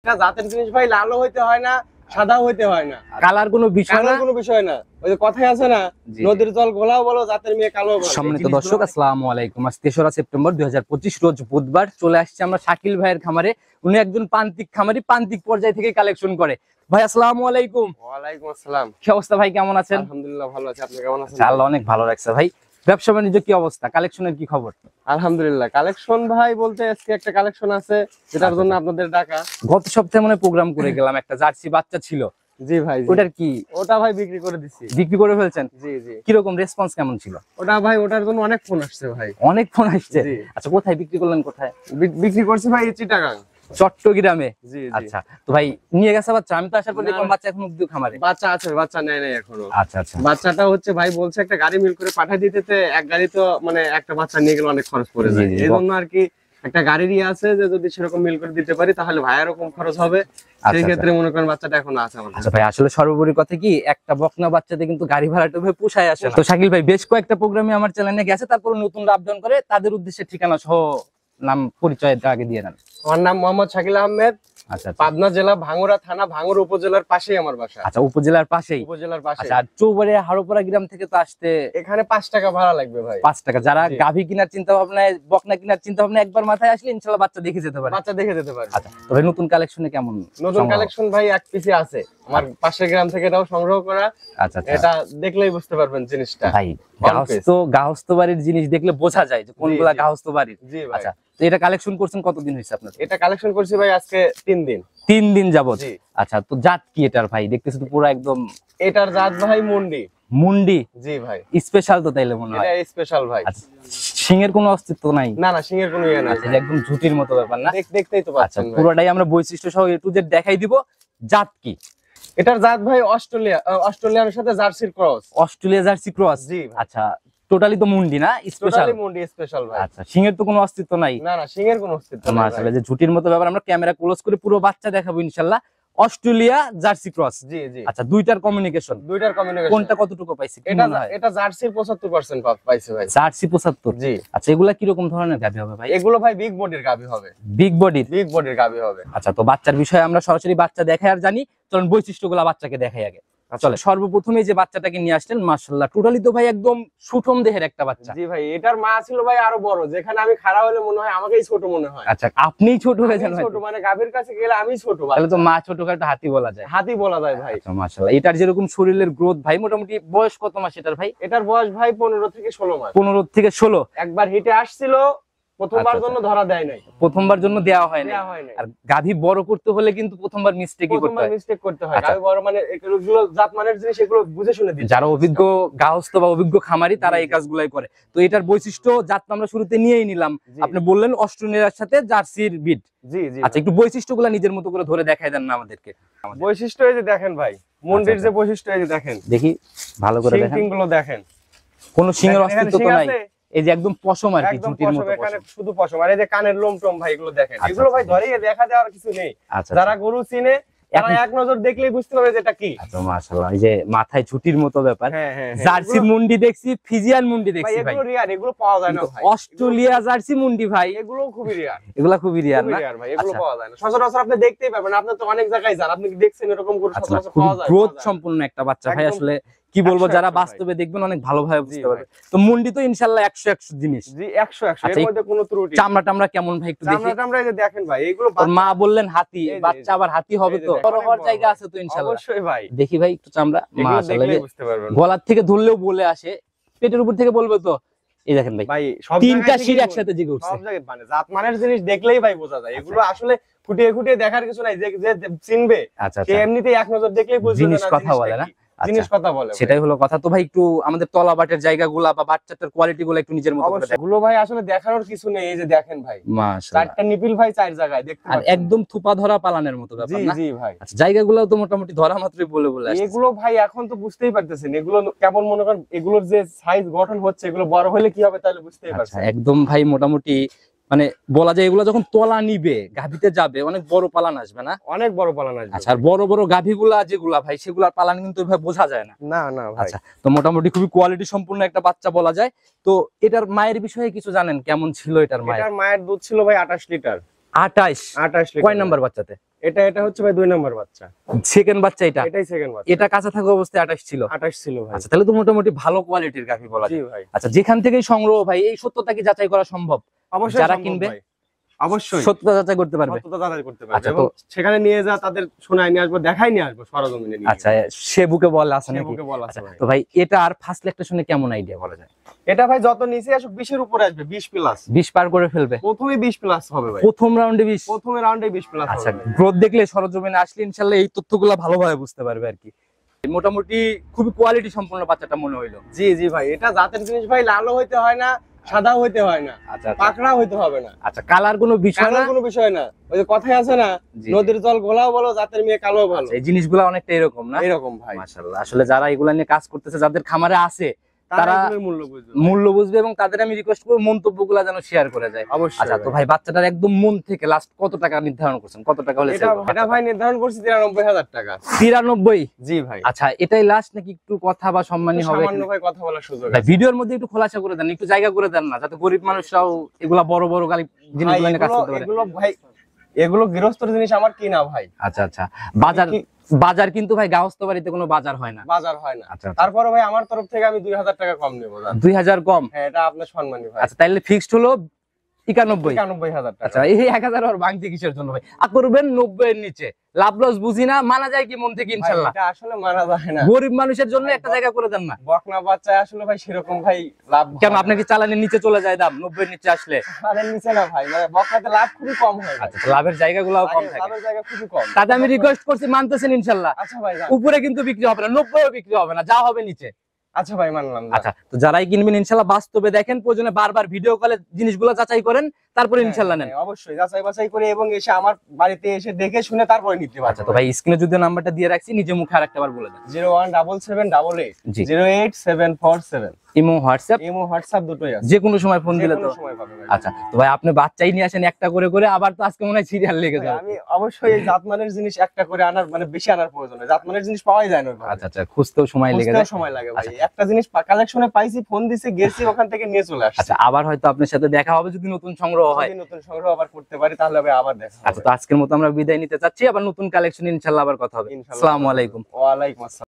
জাতের জিনিস ভাই লালও হইতে হয় না, সাদাও হইতে হয় না, কালার কোনো বিষয় না, কোনো বিষয় না। ওই যে কথাই আছে না, নদীর জল গোলাও বলো, জাতের মেয়ে কালো বলো। সম্মানিত দর্শক, আসসালামু আলাইকুম। আজ ৩রা সেপ্টেম্বর 2025 রোজ বুধবার চলে আসছে আমরা শাকিল ভাইয়ের খামারে। উনি একজন প্রান্তিক খামারি, প্রান্তিক পর্যায় থেকে কালেকশন করে। ভাই আসসালামু আলাইকুম। ওয়ালাইকুম আসসালাম। কি অবস্থা ভাই, কেমন আছেন? আলহামদুলিল্লাহ ভালো আছি, আপনি কেমন আছেন? আল্লাহ অনেক ভালো রাখছে ভাই। ব্যবসা বাণিজ্য কি অবস্থা, কালেকশনের কি খবর? আলহামদুলিল্লাহ। কালেকশন ভাই বলতে আজকে একটা কালেকশন আছে যেটার জন্য আপনাদের ডাকা। গত সপ্তাহে মনে প্রোগ্রাম করে গেলাম, একটা জার্সি বাচ্চা ছিল। জি ভাই। ওটার কি? ওটা ভাই বিক্রি করে দিছি। বিক্রি করে ফেলছেন? জি জি। কিরকম রেসপন্স কেমন ছিল? ওটা ভাই ওটার জন্য অনেক ফোন আসছে ভাই। অনেক ফোন আসছে? জি। আচ্ছা, কোথায় বিক্রি করলেন? কোথায় বিক্রি করছি ভাই? চিটাগাং, চট্টগ্রামে। জি জি। আচ্ছা, তো ভাই নিয়ে গেছে বাচ্চা? আমি তো আসার পর দেখলাম বাচ্চা এখন অব্দি খামারে। বাচ্চা আছে, বাচ্চা নেয় নাই এখনো। আচ্ছা আচ্ছা। বাচ্চাটা হচ্ছে ভাই বলছে একটা গাড়ি মিল করে পাঠিয়ে দিতে, এক গাড়ি তো মানে একটা বাচ্চা নিয়ে গেলে অনেক খরচ পড়ে যায়। এই জন্য আর কি একটা গাড়িরই আছে যে যদি সেরকম মিল করে দিতে পারি তাহলে ভাইয়েরও কম খরচ হবে। সেই ক্ষেত্রে মনে করেন বাচ্চাটা এখন আছে আমার কাছে। আচ্ছা ভাই, আসলে সর্বোপরি কথা কি, একটা বকনা বাচ্চাতে কিন্তু গাড়ি ভাড়াটা ভাই পোষায় আসে না। তো শাকিল ভাই বেশ কয়েকটা প্রোগ্রামে আমার চ্যানেলে গেছে, তারপর নতুন আপডাউন করে, তাদের উদ্দেশ্যে ঠিকানা সহ নাম পরিচয়টা আগে দিয়ে নেন। আমার নাম মোহাম্মদ শাকিল আহমেদ। আচ্ছা, পাবনা জেলা ভাঙ্গুরা থানা, ভাঙ্গুরা উপজেলার পাশেই আমার বাসা। আচ্ছা, উপজেলার পাশেই? উপজেলার পাশে। আচ্ছা, আর চৌবাড়িয়া হারোপাড়া গ্রাম থেকে তো আসতে এখানে 5 টাকা ভাড়া লাগবে ভাই। 5 টাকা। যারা গাভী কেনার চিন্তা ভাবনায়, বকনা কেনার চিন্তা ভাবনা, একবার মাথায় আসলে ইনশাআল্লাহ বাচ্চা দেখে যেতে পারে। বাচ্চা দেখে যেতে পারে। আচ্ছা, তো ভাই নতুন কালেকশনে কেমন? নতুন কালেকশন ভাই এক পিসে আছে, আমার পাশের গ্রাম থেকে এটাও সংগ্রহ করা। আচ্ছা আচ্ছা। এটা দেখলেই বুঝতে পারবেন জিনিসটা। ভাই গাহস্থ বাড়ির জিনিস দেখলে বোঝা যায় যে কোনগুলা গাহস্থ বাড়ির। জি ভাই। আচ্ছা, তো এটা কালেকশন করছেন কতদিন হয়েছে আপনার? এটা কালেকশন করছি ভাই আজকে 3 দিন। 3 দিন যাবত? জি। আচ্ছা, তো জাত কি এটার ভাই? দেখতেছি তো পুরো একদম। এটার জাত ভাই মুন্ডি। মুন্ডি? জি ভাই। স্পেশাল তো তাইলে মনে হয়? এটা স্পেশাল ভাই। আচ্ছা, সিংহের কোনো অস্তিত্ব নাই? না না, সিংহের কোনো ইয়ে নাই। আচ্ছা, একদম ঝুটির মতো ব্যাপার না? দেখতেই তো আচ্ছা, পাচ্ছেন ভাই। পুরোটাই আমরা বৈশিষ্ট্য সহ একটু যে দেখাই দিব। জাত কি এটার জাত ভাই অস্ট্রেলিয়ার সাথে জার্সির ক্রস। Australia jersey cross? জি। আচ্ছা, টোটালি তো মুন্ডি না? স্পেশাল? টোটালি মুন্ডি স্পেশাল ভাই। আচ্ছা, সিংহের তো কোনো অস্তিত্ব নাই? না না, সিংহের কোনো অস্তিত্ব নাই। মাশাআল্লাহ, যে ঝুটির মতো ব্যাপার। আমরা ক্যামেরা ক্লোজ করে পুরো বাচ্চা দেখাবো ইনশাআল্লাহ। Australia jersey cross? জি জি। আচ্ছা, দুইটার কমিউনিকেশন কোনটা কতটুকু পাইছে? এটা জার্সির 75% পাইছে ভাই। জার্সি 75? জি। আচ্ছা, এগুলা কি রকম ধরনের গাভী হবে ভাই? এগুলো ভাই বিগ বডির গাভী হবে। বিগ বডির? বিগ বডির গাভী হবে। আচ্ছা, তো বাচ্চার বিষয়ে আমরা সরাসরি বাচ্চা দেখাই আর জানি। চলুন বৈশিষ্ট্যগুলো বাচ্চাকে দেখাই আগে। চলে, সর্বপ্রথমে যে বাচ্চাটাকে নিয়ে আসলেন, মাশাআল্লাহ টোটালি তো ভাই একদম সুঠম দেহের একটা বাচ্চা। জি ভাই, এটার মা ছিল ভাই আরো বড়, যেখানে আমি খাড়া হলে মনে হয় আমাকেই ছোট মনে হয়। আচ্ছা, আপনিই ছোট হয়েছেন? ছোট মানে গাভীর কাছে গেলে আমি ছোট। তাহলে তো মা ছোটখাটো হাতি বলা যায়? হাতি বলা যায় ভাই। আচ্ছা, মাশাআল্লাহ। এটার যেরকম শরীরের গ্রোথ ভাই, মোটামুটি বয়স কত মাস এটার ভাই? এটার বয়স ভাই 15 থেকে 16 মাস। 15 থেকে 16? একবার হিটে আসছিল, প্রথমবার জন্য ধরা দেয় নাই। প্রথমবার জন্য দেওয়া হয় না? দেওয়া হয় নাই। আর গাভী বড় করতে হলে কিন্তু প্রথমবার মিস্টেকই করতে হয়। প্রথমবার মিস্টেক করতে হয়। গাভী বড় মানে এগুলো জাতমানের জিনিস, এগুলো বুঝে শুনে দিতে। যারা অভিজ্ঞ গাহস্থ বা অভিজ্ঞ খামারি তারা এই কাজগুলাই করে। তো এটার বৈশিষ্ট্য জাত আমরা শুরুতে নিয়েই নিলাম। আপনি বললেন অস্ট্রেলিয়ার সাথে জার্সির বিট। জি জি। আচ্ছা, একটু বৈশিষ্ট্যগুলো নিজের মতো করে ধরে দেখাই দেন না আমাদেরকে। বৈশিষ্ট্য এই যে দেখেন ভাই, মুন্ডির যে বৈশিষ্ট্য এই যে দেখেন, দেখি ভালো করে দেখেন। সিংগুলো দেখেন, কোনো সিংহের অস্তিত্ব তো নাই? এই যে একদম পশম আর কি, ঝুটির মতো এখানে শুধু পশম। আর এই যে কানের লোম টোম ভাই, এগুলো দেখেন। এগুলো ভাই ধরেই দেখা দেওয়ার কিছু নেই। যারা গরু চিনে তারা এক নজর দেখলেই বুঝতে পারবে যে এটা কি। আচ্ছা, মাশাআল্লাহ। এই যে মাথায় ঝুটির মতো ব্যাপার। জার্সি মুন্ডি দেখছি, ফিজিয়ান মুন্ডি দেখছি ভাই। এগুলো রিয়ার, এগুলো পাওয়া যায় না ভাই। অস্ট্রেলিয়া জার্সি মুন্ডি ভাই, এগুলো খুবই রিয়ার। এগুলা খুবই রিয়ার না ভাই, এগুলো পাওয়া যায় না সচরাচর। আপনি দেখতেই পাবেন, আপনি তো অনেক জায়গায় যান, আপনি কি দেখছেন এরকম গরু সচরাচর পাওয়া যায়? গ্রোথ সম্পূর্ণ একটা বাচ্চা ভাই। আসলে কি বলবো, যারা বাস্তবে দেখবেন অনেক ভালোভাবে বুঝতে পারবে। তো মুন্ডি তো ইনশাআল্লাহ 100 জিনিস। জি, 100 এর মধ্যে কোনো ত্রুটি। চামড়া টামড়া কেমন ভাই একটু দেখি? চামড়া এই যে দেখেন ভাই, এগুলো মা বললেন হাতি, বাচ্চা আবার হাতি হবে তো? বড় হওয়ার জায়গা আছে তো ইনশাআল্লাহ? অবশ্যই ভাই। দেখি ভাই একটু চামড়া। মাশাআল্লাহ, বুঝতে পারবেন। গলার থেকে ধরলেও বলে আসে, পেটের উপর থেকে বলবে তো। এই দেখেন ভাই, সব তিনটা শির একসাথে জেগে উঠছে। সব জায়গায় মানে জাতমানের জিনিস দেখলেই ভাই বোঝা যায়। এগুলো আসলে খুঁটিয়ে খুঁটিয়ে দেখার কিছু নাই, যে চিনবে সে এমনিতেই এক নজর দেখলেই বুঝবে জিনিস কথা বলে না? জিনিস কথা বলে, সেটাই হলো কথা। তো ভাই একটু আমাদের তলাবাটের জায়গাগুলা বা বাচ্চাটার কোয়ালিটি গুলো একটু নিজের মতো করে দেখান। এগুলো ভাই আসলে দেখানোর কিছু নেই। এই যে দেখেন ভাই, মাশাআল্লাহ, চারটা নিপিল ভাই 4 জায়গায় দেখতে আর একদম থুপা ধরা পালানের মতো ব্যাপার না? জি জি ভাই। আচ্ছা, জায়গাগুলো তো মোটামুটি ধরা মাত্রই বলে আসছে। এগুলো ভাই এখন তো বুঝতেই পারতেছেন, এগুলো কেমন মনে করেন, এগুলোর যে সাইজ গঠন হচ্ছে, এগুলো বড় হলে কি হবে তাহলে বুঝতেই পারছেন। একদম ভাই মোটামুটি মানে বলা যায় এগুলো যখন তলা নিবে, গাভীতে যাবে, অনেক বড় পালান আসবে না? অনেক বড় পালান আসবে। আচ্ছা, আর বড় বড় গাভীগুলা যেগুলা ভাই, সেগুলার পালান কিন্তু ভাই বোঝা যায় না। না না ভাই। আচ্ছা, তো মোটামুটি খুবই কোয়ালিটি সম্পূর্ণ একটা বাচ্চা বলা যায়। তো এটার মায়ের বিষয়ে কিছু জানেন? কেমন ছিল এটার মায়ের? এটার মায়ের দুধ ছিল ভাই 28 লিটার। 28? 28 লিটার। কয় নাম্বার বাচ্চাতে? এটা হচ্ছে ভাই 2 নম্বর বাচ্চা। সেকেন্ড বাচ্চা এটা? এটাই সেকেন্ড বাচ্চা। এটা কাঁচা থাকা অবস্থায় 28 ছিল? 28 ছিল ভাই। আচ্ছা, তাহলে তো মোটামুটি ভালো কোয়ালিটির গাভী বলা যায়। জি ভাই। আচ্ছা, যেখান থেকেই সংগ্রহ ভাই, এই সত্যতা কি যাচাই করা সম্ভব? অবশ্যই যারা সম্ভব কিনবে ভাই। অবশ্যই সত্যতা যাচাই করতে পারবে? সত্যতা যাচাই করতে পারবে। আচ্ছা, এবং তো সেখানে নিয়ে যা তাদের শোনায় নিয়ে আসবো, দেখাই নিয়ে আসবো সরজমিনে নিয়ে। আচ্ছা, সে বুকে বল আছে সে নাকি? বুকে বল আছে আচ্ছা, ভাই। তো ভাই এটা আর ফার্স্ট ল্যাকটেশনে কেমন আইডিয়া বলা যায়? এটা ভাই যত নিচে আসুক 20 এর উপরে আসবে, 20 প্লাস। 20 পার করে ফেলবে? প্রথমে 20 প্লাস হবে ভাই। প্রথম রাউন্ডে 20? প্রথমে রাউন্ডে 20 প্লাস হবে। আচ্ছা, ভাই। গ্রোথ দেখলে সরজমিনে আসলে ইনশাআল্লাহ এই তথ্যগুলো ভালোভাবে বুঝতে পারবে আর কি। মোটামুটি খুবই কোয়ালিটি সম্পন্ন বাচ্চাটা মনে হইলো। জি জি ভাই, এটা জাতের জিনিস ভাই, লালও হইতে হয় না, সাদাও হইতে হয় না, আচ্ছা পাকড়া হইতে হবে না। আচ্ছা, কালার কোনো বিষয় না? কালার কোনো বিষয় না। ওই যে কথাই আছে না, জি, নদীর জল গোলাও বলো, জাতের মেয়ে কালো ভালো। এই জিনিসগুলো অনেকটা এরকম না? এরকম ভাই। মাশাআল্লাহ, আসলে যারা এগুলা নিয়ে কাজ করতেছে, যাদের খামারে আছে, তারা তারা এগুলোর মূল্য বুঝবে। মূল্য বুঝবে এবং তাদের আমি রিকোয়েস্ট করব মন্তব্যগুলো যেন শেয়ার করে যায়। অবশ্যই। আচ্ছা, তো ভাই বাচ্চাটার একদম মন থেকে লাস্ট কত টাকা নির্ধারণ করছেন? কত টাকা হলে এটা ভাই নির্ধারণ করছি 93,000 টাকা। 93? জি ভাই। আচ্ছা, এটাই লাস্ট নাকি একটু কথা বা সম্মানী হবে? সামান্য ভাই কথা বলার সুযোগ ভাই আছে। ভিডিওর মধ্যে একটু খোলাসা করে দেন, একটু জায়গা করে দেন না, যাতে গরিব মানুষরাও এগুলা বড় বড় গাড়ি জিনিসগুলো নিয়ে কাজ করতে পারে। এগুলো ভাই, এগুলো গৃহস্থর জিনিস, আমার কি না ভাই। আচ্ছা আচ্ছা, বাজার কিন্তু ভাই গাওস্ত বাড়িতে কোনো বাজার হয় না। বাজার হয় না। আচ্ছা, তারপরে ভাই আমার তরফ থেকে আমি 2000 টাকা কম নেবো। 2000 কম? হ্যাঁ, এটা আপনার সম্মানী ভাই। আচ্ছা, তাহলে ফিক্সড হলো 91? 91,000 টাকা। আচ্ছা, এই 1000 আর ভাঙতে কিসের জন্য ভাই? আর করবেন 90 এর নিচে। লাভ লস বুঝি না, মানা যায় কি মন থেকে ভাই, ইনশাআল্লাহ? এটা আসলে মানা যায় না। গরিব মানুষের জন্য একটা জায়গা করে দেন না। বকনা বাচ্চা আসলে ভাই সেরকম ভাই লাভ কেন, আপনার কি চালানের নিচে চলে যায় দাম 90 এর নিচে আসলে? তাদের নিচে না ভাই, মানে বকনাতে লাভ খুবই কম হয় ভাই। আচ্ছা, তো লাভের জায়গাগুলোও কম থাকে। লাভের জায়গা খুবই কম। তাতে আমি রিকোয়েস্ট করছি, মানতেছেন ইনশাআল্লাহ? আচ্ছা ভাই যান। উপরে কিন্তু বিক্রি হবে না, 90 ও বিক্রি হবে না, যা হবে নিচে। আচ্ছা ভাই, মানলাম। আচ্ছা, তো যারাই কিনবেন ইনশাআল্লাহ বাস্তবে দেখেন, প্রয়োজনে বারবার ভিডিও কলে জিনিসগুলো যাচাই করেন, তারপরে ইনশাআল্লাহ নেন। হ্যাঁ, অবশ্যই যাচাই বাছাই করে এবং এসে আমার বাড়িতে এসে দেখে শুনে তারপরে নিতে পারবেন। আচ্ছা, তো ভাই স্ক্রিনে যদি নাম্বারটা দিয়ে রাখছি, নিজে মুখে আরেকটাবার বলে দেন। 01778 জি। 08747। Imo WhatsApp? ইমো হোয়াটসঅ্যাপ দুটোই আছে। যে কোনো সময় ফোন দিলে যে তো? কোনো সময় পাবে ভাই। আচ্ছা, তো ভাই আপনি বাচ্চাই নিয়ে আসেন একটা করে করে, আবার তো আজকে মনে হয় সিরিয়াল লেগে ভাই, যাবে। আমি অবশ্যই এই জাতমানের জিনিস একটা করে আনার, মানে বেশি আনার প্রয়োজন নেই। জাতমানের জিনিস পাওয়াই যায় না ওইভাবে। আচ্ছা আচ্ছা, খুঁজতেও সময় লেগে বুঝতেও যায়। সময় লাগে ভাই। একটা জিনিস কালেকশনে পাইছি, ফোন দিছি, গেছি, ওখান থেকে নিয়ে চলে আসছি। আচ্ছা, আবার হয়তো আপনার সাথে দেখা হবে যদি নতুন সংগ্রহ হয়। যদি নতুন সংগ্রহ আবার করতে পারি তাহলে হবে আবার দেখা হবে। আচ্ছা, তো আজকের মতো আমরা বিদায় নিতে চাচ্ছি, আবার নতুন কালেকশন ইনশাআল্লাহ আবার কথা হবে। ইনশাআল্লাহ। আসসালামু আলাইকুম। ওয়ালাইকুম আসসালাম।